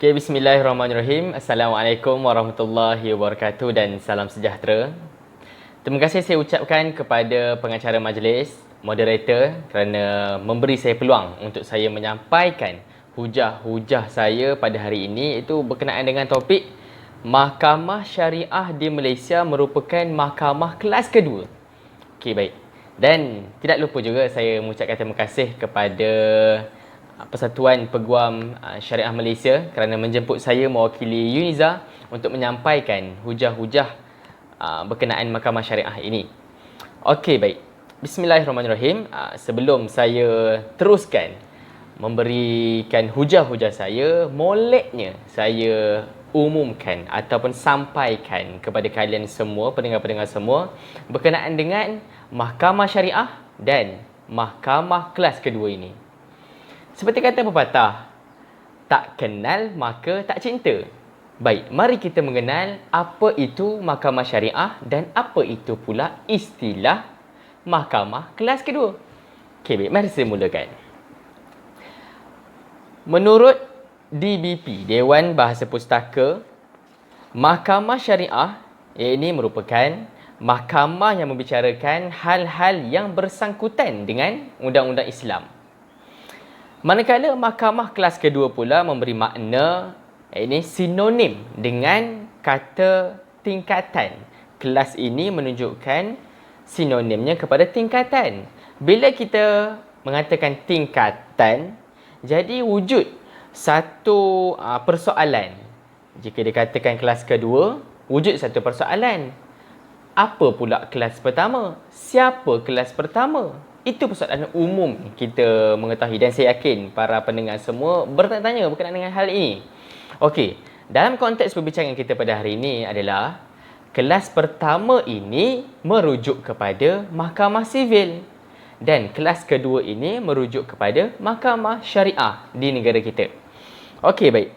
Okay, bismillahirrahmanirrahim. Assalamualaikum warahmatullahi wabarakatuh dan salam sejahtera. Terima kasih saya ucapkan kepada pengacara majlis, moderator kerana memberi saya peluang untuk saya menyampaikan hujah-hujah saya pada hari ini, iaitu berkenaan dengan topik Mahkamah Syariah di Malaysia merupakan mahkamah kelas kedua. Okey, baik. Dan tidak lupa juga saya mengucapkan terima kasih kepada Persatuan Peguam Syariah Malaysia kerana menjemput saya mewakili UNIZA untuk menyampaikan hujah-hujah berkenaan Mahkamah Syariah ini. Okey, baik. Bismillahirrahmanirrahim. Sebelum saya teruskan memberikan hujah-hujah saya, moleknya saya umumkan ataupun sampaikan kepada kalian semua, pendengar-pendengar semua, berkenaan dengan Mahkamah Syariah dan Mahkamah kelas kedua ini. Seperti kata pepatah, tak kenal maka tak cinta. Baik, mari kita mengenal apa itu Mahkamah Syariah dan apa itu pula istilah Mahkamah kelas kedua. Okey, baik, mari saya mulakan. Menurut DBP, Dewan Bahasa Pustaka, Mahkamah Syariah ini merupakan mahkamah yang membicarakan hal-hal yang bersangkutan dengan undang-undang Islam. Manakala mahkamah kelas kedua pula memberi makna ini sinonim dengan kata tingkatan. Kelas ini menunjukkan sinonimnya kepada tingkatan. Bila kita mengatakan tingkatan, jadi wujud satu persoalan. Jika dikatakan kelas kedua, wujud satu persoalan. Apa pula kelas pertama? Siapa kelas pertama? Itu persoalan umum kita mengetahui dan saya yakin para pendengar semua bertanya-tanya berkenaan dengan hal ini. Okey, dalam konteks perbincangan kita pada hari ini adalah kelas pertama ini merujuk kepada Mahkamah Sivil dan kelas kedua ini merujuk kepada Mahkamah Syariah di negara kita. Okey, baik.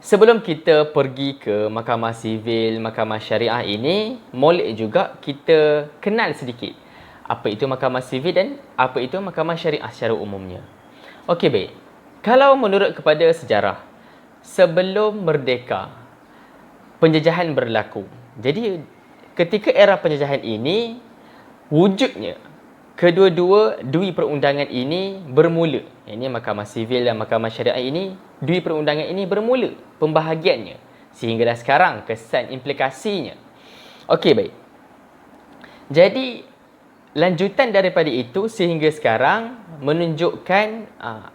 Sebelum kita pergi ke Mahkamah Sivil, Mahkamah Syariah ini, molek juga kita kenal sedikit apa itu Mahkamah Sivil dan apa itu Mahkamah Syariah secara umumnya. Okey, baik. Kalau menurut kepada sejarah, sebelum merdeka, penjajahan berlaku. Jadi, ketika era penjajahan ini, wujudnya kedua-dua dui perundangan ini bermula. Ini Mahkamah Sivil dan Mahkamah Syariah ini, dui perundangan ini bermula pembahagiannya. Sehinggalah sekarang, kesan implikasinya. Okey, baik. Jadi, lanjutan daripada itu sehingga sekarang menunjukkan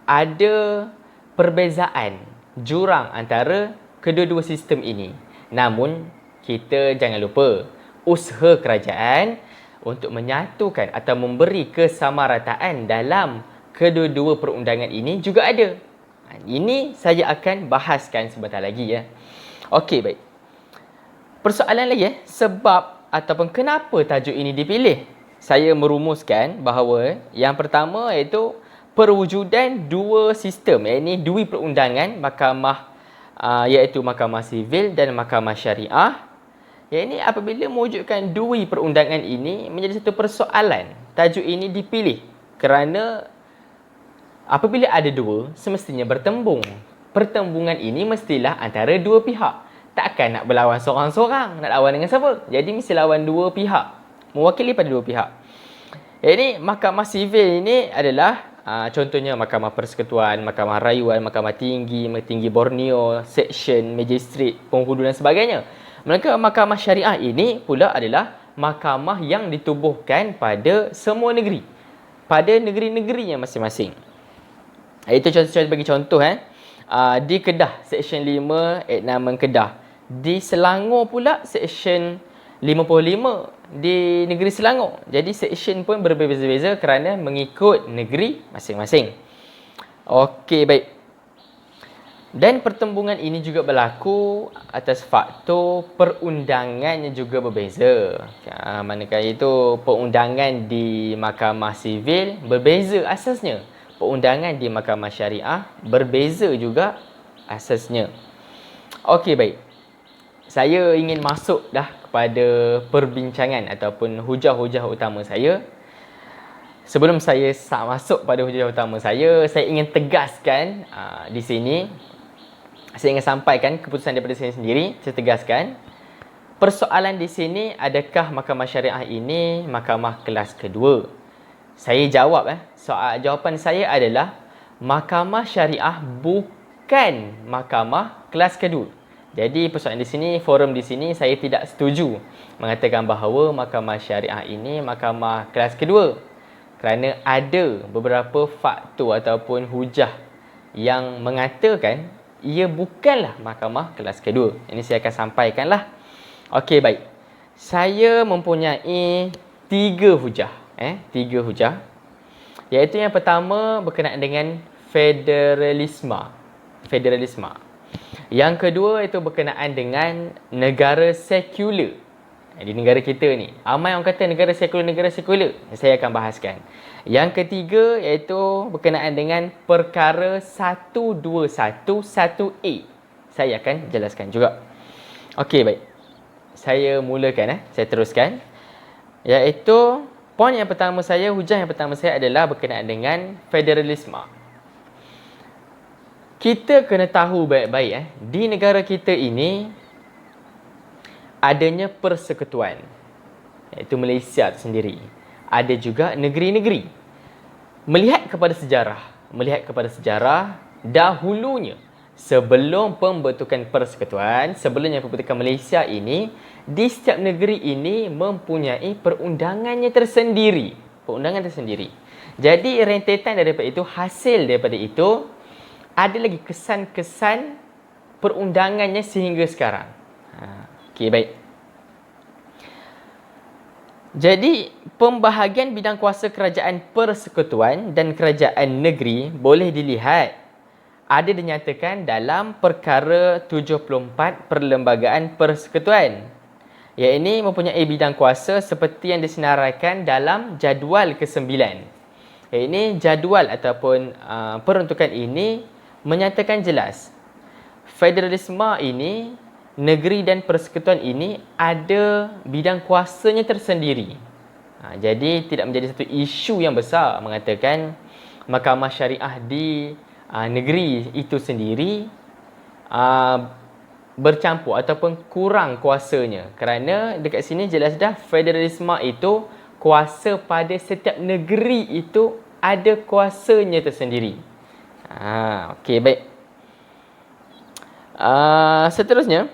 ada perbezaan jurang antara kedua-dua sistem ini. Namun, kita jangan lupa usaha kerajaan untuk menyatukan atau memberi kesamarataan dalam kedua-dua perundangan ini juga ada. Ini saya akan bahaskan sebentar lagi ya. Okey, baik. Persoalan lagi sebab ataupun kenapa tajuk ini dipilih. Saya merumuskan bahawa yang pertama iaitu perwujudan dua sistem, iaitu dua perundangan mahkamah iaitu Mahkamah Sivil dan Mahkamah Syariah. Ini apabila mewujudkan dua perundangan ini menjadi satu persoalan. Tajuk ini dipilih kerana apabila ada dua semestinya bertembung. Pertembungan ini mestilah antara dua pihak. Takkan nak berlawan seorang-seorang, nak lawan dengan siapa? Jadi mesti lawan dua pihak, mewakili pada dua pihak. Jadi Mahkamah Sivil ini adalah contohnya Mahkamah Persekutuan, Mahkamah Rayuan, Mahkamah Tinggi, Tinggi Borneo, Seksyen, Magistrat, Penghulu dan sebagainya. Maka Mahkamah Syariah ini pula adalah mahkamah yang ditubuhkan pada semua negeri, pada negeri-negerinya masing-masing. Itu contoh bagi contoh di Kedah, Seksyen 5, Etnamen Kedah. Di Selangor pula Seksyen 55 di negeri Selangor. Jadi seksyen pun berbeza-beza kerana mengikut negeri masing-masing. Okey, baik. Dan pertembungan ini juga berlaku atas faktor perundangannya juga berbeza. Manakala itu perundangan di Mahkamah Sivil berbeza asasnya. Perundangan di Mahkamah Syariah berbeza juga asasnya. Okey, baik. Saya ingin masuk dah kepada perbincangan ataupun hujah-hujah utama saya. Sebelum saya masuk pada hujah utama saya ingin tegaskan di sini Saya ingin sampaikan keputusan daripada saya sendiri. Saya tegaskan, persoalan di sini, adakah mahkamah syariah ini mahkamah kelas kedua? Saya jawab, jawapan saya adalah mahkamah syariah bukan mahkamah kelas kedua. Jadi persoalan di sini, forum di sini saya tidak setuju mengatakan bahawa mahkamah syariah ini mahkamah kelas kedua. Kerana ada beberapa faktor ataupun hujah yang mengatakan ia bukanlah mahkamah kelas kedua. Ini saya akan sampaikanlah. Okey, baik. Saya mempunyai 3 hujah. 3 hujah. Iaitu yang pertama berkenaan dengan federalisme. Yang kedua itu berkenaan dengan negara sekular. Di negara kita ni, ramai orang kata negara sekular. Saya akan bahaskan. Yang ketiga iaitu berkenaan dengan perkara 1211A. Saya akan jelaskan juga. Okey, baik. Saya mulakan, saya teruskan. Iaitu poin yang pertama saya, hujah yang pertama saya adalah berkenaan dengan federalisme. Kita kena tahu baik-baik, di negara kita ini adanya persekutuan, iaitu Malaysia sendiri. Ada juga negeri-negeri. Melihat kepada sejarah, dahulunya sebelum pembentukan persekutuan, sebelumnya pembentukan Malaysia ini, di setiap negeri ini mempunyai perundangannya tersendiri. Jadi rentetan daripada itu, hasil daripada itu, ada lagi kesan-kesan perundangannya sehingga sekarang. Okey, baik. Jadi, pembahagian bidang kuasa kerajaan persekutuan dan kerajaan negeri boleh dilihat ada dinyatakan dalam perkara 74 Perlembagaan Persekutuan. Yang ini mempunyai bidang kuasa seperti yang disenaraikan dalam jadual ke-9. Yang ini jadual ataupun peruntukan ini menyatakan jelas federalisme ini, negeri dan persekutuan ini ada bidang kuasanya tersendiri. Jadi tidak menjadi satu isu yang besar mengatakan mahkamah syariah di negeri itu sendiri bercampur ataupun kurang kuasanya. Kerana dekat sini jelas dah federalisme itu kuasa pada setiap negeri itu ada kuasanya tersendiri. Okey, baik. Seterusnya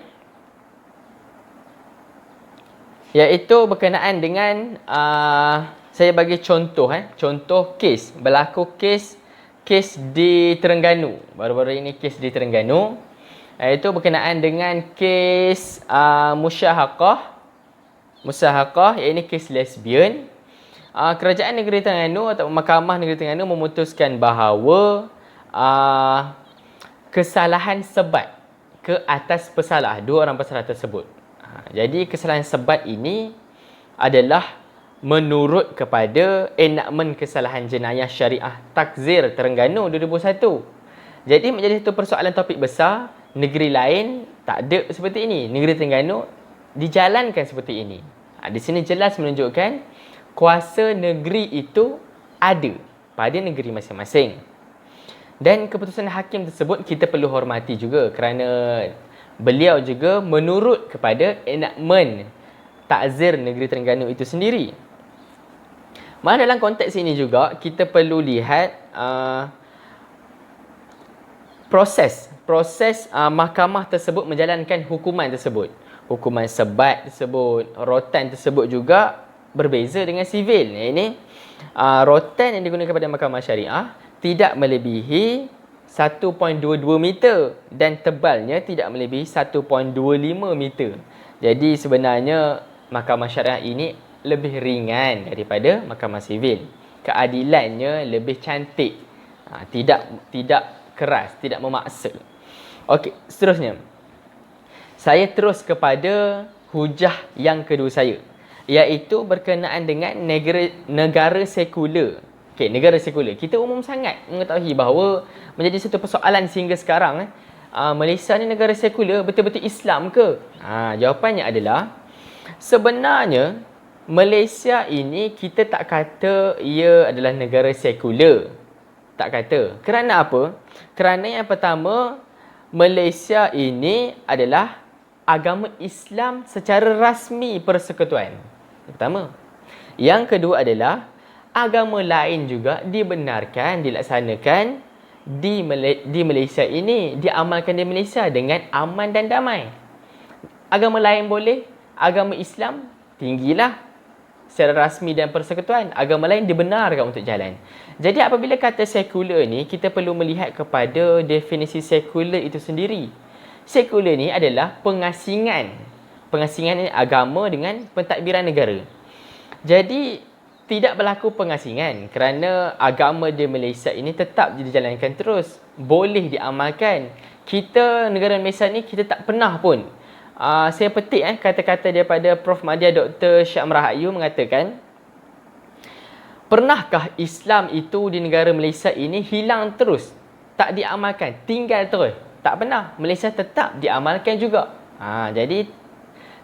iaitu berkenaan dengan saya bagi contoh contoh kes berlaku kes di Terengganu. Baru-baru ini kes di Terengganu, iaitu berkenaan dengan kes musyahakah, iaitu kes lesbian. Kerajaan Negeri Terengganu atau Mahkamah Negeri Terengganu memutuskan bahawa kesalahan sebat ke atas pesalah, 2 orang pesalah tersebut. Jadi kesalahan sebat ini adalah menurut kepada enakmen kesalahan jenayah syariah Takzir Terengganu 2001. Jadi menjadi satu persoalan topik besar. Negeri lain tak ada seperti ini. Negeri Terengganu dijalankan seperti ini. Di sini jelas menunjukkan kuasa negeri itu ada pada negeri masing-masing. Dan keputusan hakim tersebut kita perlu hormati juga kerana beliau juga menurut kepada enakmen Takzir Negeri Terengganu itu sendiri. Maka dalam konteks ini juga kita perlu lihat proses mahkamah tersebut menjalankan hukuman tersebut. Hukuman sebat tersebut, rotan tersebut juga berbeza dengan sivil. Ini rotan yang digunakan pada mahkamah syariah tidak melebihi 1.22 meter dan tebalnya tidak melebihi 1.25 meter. Jadi sebenarnya mahkamah syariah ini lebih ringan daripada mahkamah sivil. Keadilannya lebih cantik. Tidak keras, tidak memaksa. Okey, seterusnya. Saya terus kepada hujah yang kedua saya, iaitu berkenaan dengan negara sekular. Okey, negara sekular. Kita umum sangat mengetahui bahawa menjadi satu persoalan sehingga sekarang, Malaysia ni negara sekular, betul-betul Islam ke? Jawapannya adalah sebenarnya Malaysia ini kita tak kata ia adalah negara sekular. Tak kata. Kerana apa? Kerana yang pertama, Malaysia ini adalah agama Islam secara rasmi persekutuan. Yang pertama. Yang kedua adalah agama lain juga dibenarkan dilaksanakan di Malaysia ini, diamalkan di Malaysia dengan aman dan damai. Agama lain boleh, agama Islam tinggilah secara rasmi dan persekutuan. Agama lain dibenarkan untuk jalan. Jadi apabila kata sekular ni, kita perlu melihat kepada definisi sekular itu sendiri. Sekular ni adalah pengasingan. Pengasingan agama dengan pentadbiran negara. Jadi tidak berlaku pengasingan kerana agama di Malaysia ini tetap dijalankan terus. Boleh diamalkan. Kita, negara Malaysia ni, kita tak pernah pun. Saya petik kata-kata daripada Prof. Madya Dr. Syamrah Rahayu mengatakan, pernahkah Islam itu di negara Malaysia ini hilang terus? Tak diamalkan, tinggal terus? Tak pernah. Malaysia tetap diamalkan juga. Jadi,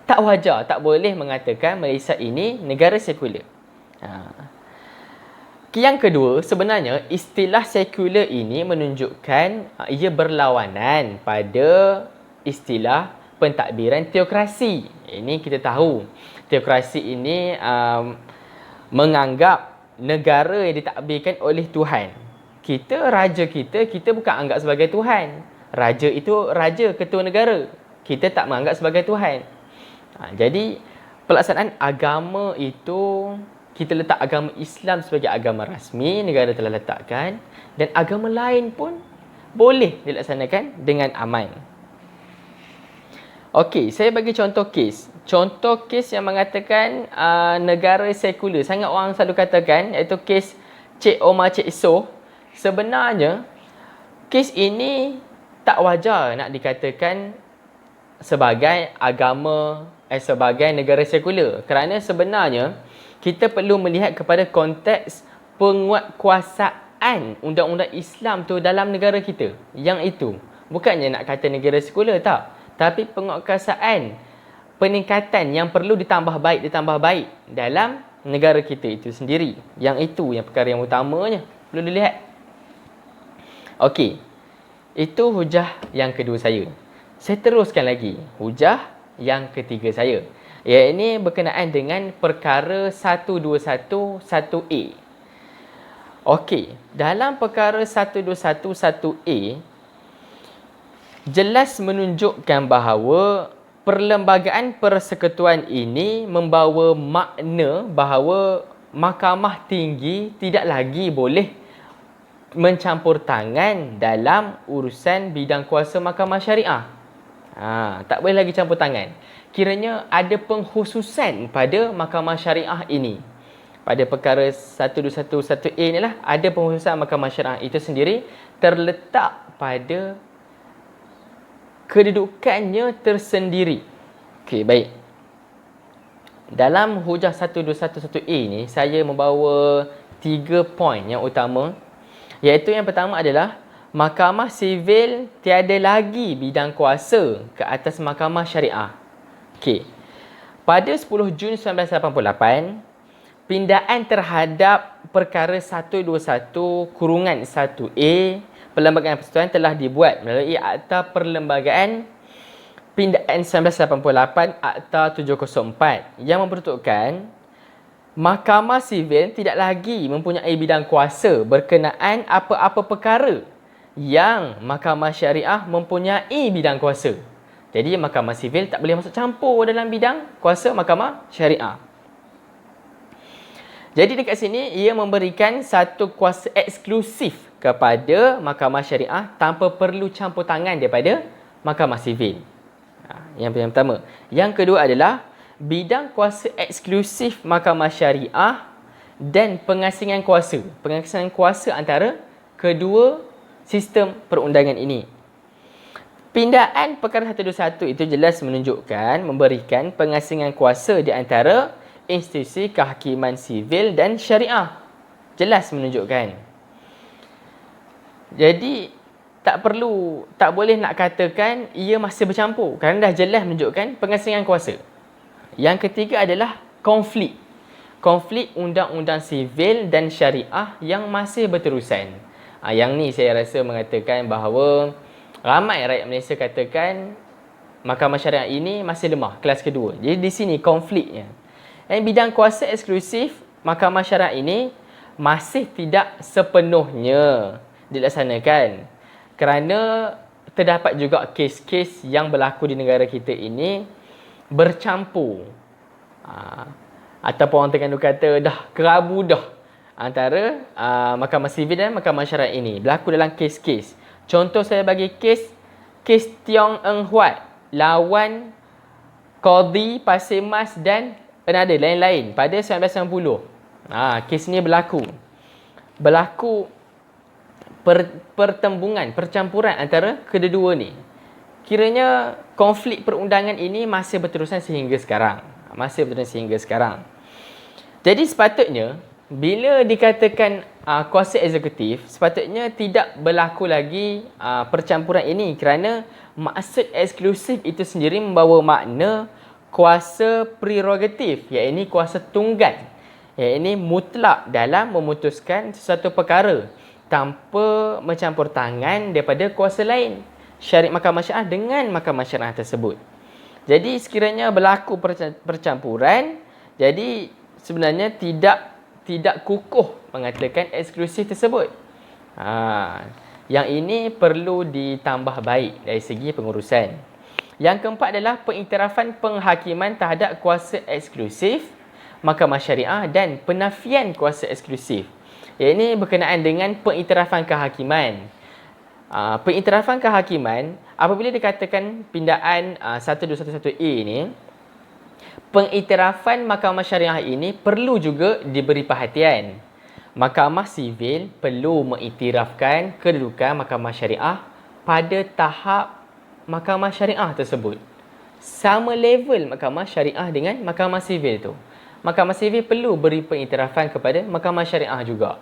tak wajar, tak boleh mengatakan Malaysia ini negara sekular. Yang kedua, sebenarnya istilah sekular ini menunjukkan ia berlawanan pada istilah pentadbiran teokrasi. Ini kita tahu. Teokrasi ini menganggap negara yang ditadbirkan oleh Tuhan. Raja kita bukan anggap sebagai Tuhan. Raja itu raja, ketua negara. Kita tak menganggap sebagai Tuhan. Jadi, pelaksanaan agama itu, kita letak agama Islam sebagai agama rasmi, negara telah letakkan, dan agama lain pun boleh dilaksanakan dengan aman. Okey, saya bagi contoh kes. Contoh kes yang mengatakan negara sekular. Sangat orang selalu katakan, iaitu kes Cik Omar Cik Soh. Sebenarnya, kes ini tak wajar nak dikatakan sebagai agama, sebagai negara sekular. Kerana sebenarnya, kita perlu melihat kepada konteks penguatkuasaan undang-undang Islam tu dalam negara kita. Yang itu. Bukannya nak kata negara sekular, tak. Tapi penguatkuasaan, peningkatan yang perlu ditambah baik dalam negara kita itu sendiri. Yang itu yang perkara yang utamanya perlu dilihat. Okey. Itu hujah yang kedua saya. Saya teruskan lagi. Hujah yang ketiga saya. Ia ini berkenaan dengan perkara 1211A. Okey, dalam perkara 1211A jelas menunjukkan bahawa perlembagaan persekutuan ini membawa makna bahawa Mahkamah Tinggi tidak lagi boleh mencampur tangan dalam urusan bidang kuasa mahkamah syariah. Tak boleh lagi campur tangan. Kiranya ada pengkhususan pada mahkamah syariah ini. Pada perkara 1211A inilah ada pengkhususan mahkamah syariah itu sendiri terletak pada kedudukannya tersendiri. Okey, baik. Dalam hujah 1211A ini saya membawa 3 poin yang utama. Iaitu yang pertama adalah Mahkamah Sivil tiada lagi bidang kuasa ke atas Mahkamah Syariah. Okey. Pada 10 Jun 1988, pindaan terhadap perkara 121-1A Perlembagaan Persekutuan telah dibuat melalui Akta Perlembagaan Pindaan 1988 Akta 704 yang memperuntukkan Mahkamah Sivil tidak lagi mempunyai bidang kuasa berkenaan apa-apa perkara yang Mahkamah Syariah mempunyai bidang kuasa. Jadi Mahkamah Sivil tak boleh masuk campur dalam bidang kuasa Mahkamah Syariah. Jadi dekat sini ia memberikan satu kuasa eksklusif kepada Mahkamah Syariah tanpa perlu campur tangan daripada Mahkamah Sivil. Yang pertama. Yang kedua adalah bidang kuasa eksklusif Mahkamah Syariah dan pengasingan kuasa. Pengasingan kuasa antara kedua sistem perundangan ini. Pindaan perkara 121 itu jelas menunjukkan memberikan pengasingan kuasa di antara institusi kehakiman sivil dan syariah. Jelas menunjukkan. Jadi tak boleh nak katakan ia masih bercampur kerana dah jelas menunjukkan pengasingan kuasa. Yang ketiga adalah konflik. Konflik undang-undang sivil dan syariah yang masih berterusan. Yang ni saya rasa mengatakan bahawa Ramai rakyat Malaysia katakan mahkamah syariah ini masih lemah, kelas kedua. Jadi di sini konfliknya. Dan bidang kuasa eksklusif mahkamah syariah ini masih tidak sepenuhnya dilaksanakan. Kerana terdapat juga kes-kes yang berlaku di negara kita ini bercampur. Ataupun orang Terengganu kata dah kerabu dah antara mahkamah sivil dan mahkamah syariah ini. Berlaku dalam kes-kes. Contoh saya bagi kes Tiong Eng Huat lawan Qadhi Pasir Mas dan penada lain-lain pada 1990. Kes ni berlaku pertembungan, percampuran antara kedua-dua ni. Kiranya konflik perundangan ini masih berterusan sehingga sekarang. Jadi sepatutnya bila dikatakan kuasa eksekutif, sepatutnya tidak berlaku lagi percampuran ini kerana maksud eksklusif itu sendiri membawa makna kuasa prerogatif, iaitu kuasa tunggal, iaitu mutlak dalam memutuskan sesuatu perkara tanpa mencampur tangan daripada kuasa lain, syariat mahkamah syariah dengan mahkamah syariah tersebut. Jadi sekiranya berlaku percampuran, jadi sebenarnya tidak kukuh mengatakan eksklusif tersebut. Yang ini perlu ditambah baik dari segi pengurusan. Yang keempat adalah pengiktirafan penghakiman terhadap kuasa eksklusif mahkamah syariah dan penafian kuasa eksklusif. Yang ini berkenaan dengan pengiktirafan kehakiman. Pengiktirafan kehakiman, apabila dikatakan pindaan 1211A ini, pengiktirafan mahkamah syariah ini perlu juga diberi perhatian. Mahkamah sivil perlu mengiktirafkan kedudukan mahkamah syariah pada tahap mahkamah syariah tersebut. Sama level mahkamah syariah dengan mahkamah sivil tu. Mahkamah sivil perlu beri pengiktirafan kepada mahkamah syariah juga.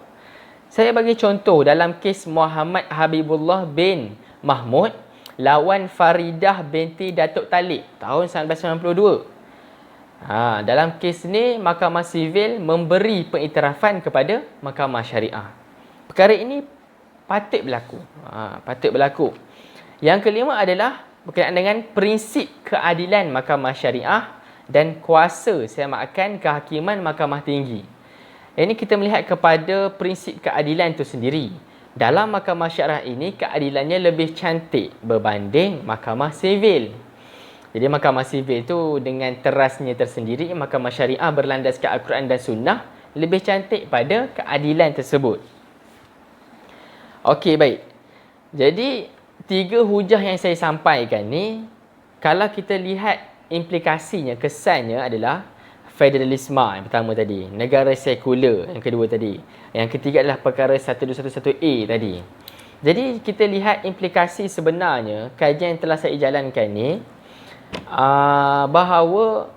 Saya bagi contoh dalam kes Muhammad Habibullah bin Mahmud lawan Faridah binti Datuk Talib tahun 1992. Dalam kes ni mahkamah sivil memberi pengiktirafan kepada mahkamah syariah. Perkara ini patut berlaku. Yang kelima adalah berkenaan dengan prinsip keadilan mahkamah syariah dan kuasa semakan kehakiman mahkamah tinggi. Ini kita melihat kepada prinsip keadilan itu sendiri. Dalam mahkamah syariah ini, keadilannya lebih cantik berbanding mahkamah sivil. Jadi mahkamah sivil itu dengan terasnya tersendiri, mahkamah syariah berlandaskan Al-Quran dan Sunnah lebih cantik pada keadilan tersebut. Okey, baik. Jadi, 3 hujah yang saya sampaikan ni, kalau kita lihat implikasinya, kesannya adalah federalisme yang pertama tadi, negara sekular yang kedua tadi, yang ketiga adalah perkara 1211A tadi. Jadi kita lihat implikasi sebenarnya kajian yang telah saya jalankan ni, bahawa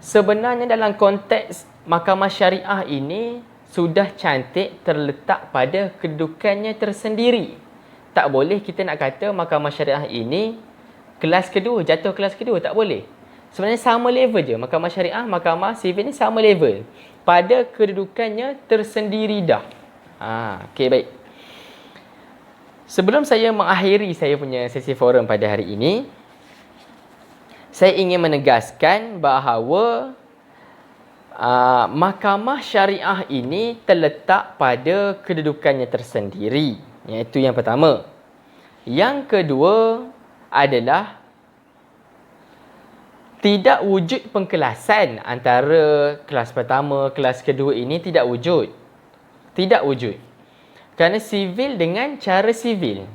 sebenarnya dalam konteks mahkamah syariah ini sudah cantik terletak pada kedudukannya tersendiri. Tak boleh kita nak kata mahkamah syariah ini kelas kedua, jatuh kelas kedua, tak boleh. Sebenarnya sama level je. Mahkamah syariah, mahkamah sivil ni sama level. Pada kedudukannya tersendiri dah. Okey, baik. Sebelum saya mengakhiri saya punya sesi forum pada hari ini, saya ingin menegaskan bahawa mahkamah syariah ini terletak pada kedudukannya tersendiri. Iaitu yang pertama. Yang kedua adalah tidak wujud pengkelasan antara kelas pertama, kelas kedua ini tidak wujud. Tidak wujud. Kerana sivil dengan cara sivil.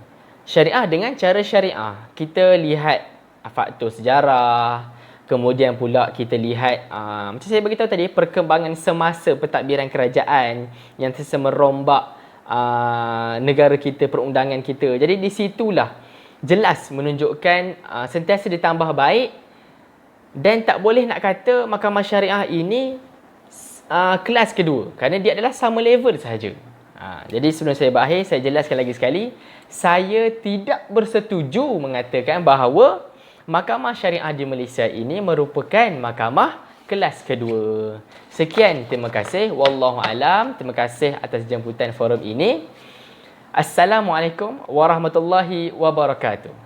Syariah dengan cara syariah. Kita lihat faktor sejarah. Kemudian pula kita lihat, macam saya beritahu tadi, perkembangan semasa pentadbiran kerajaan yang terus merombak negara kita, perundangan kita. Jadi di situlah jelas menunjukkan sentiasa ditambah baik. Dan tak boleh nak kata mahkamah syariah ini kelas kedua. Kerana dia adalah sama level sahaja. Jadi sebelum saya berakhir, saya jelaskan lagi sekali. Saya tidak bersetuju mengatakan bahawa mahkamah syariah di Malaysia ini merupakan mahkamah kelas kedua. Sekian, terima kasih. Wallahualam. Terima kasih atas jemputan forum ini. Assalamualaikum warahmatullahi wabarakatuh.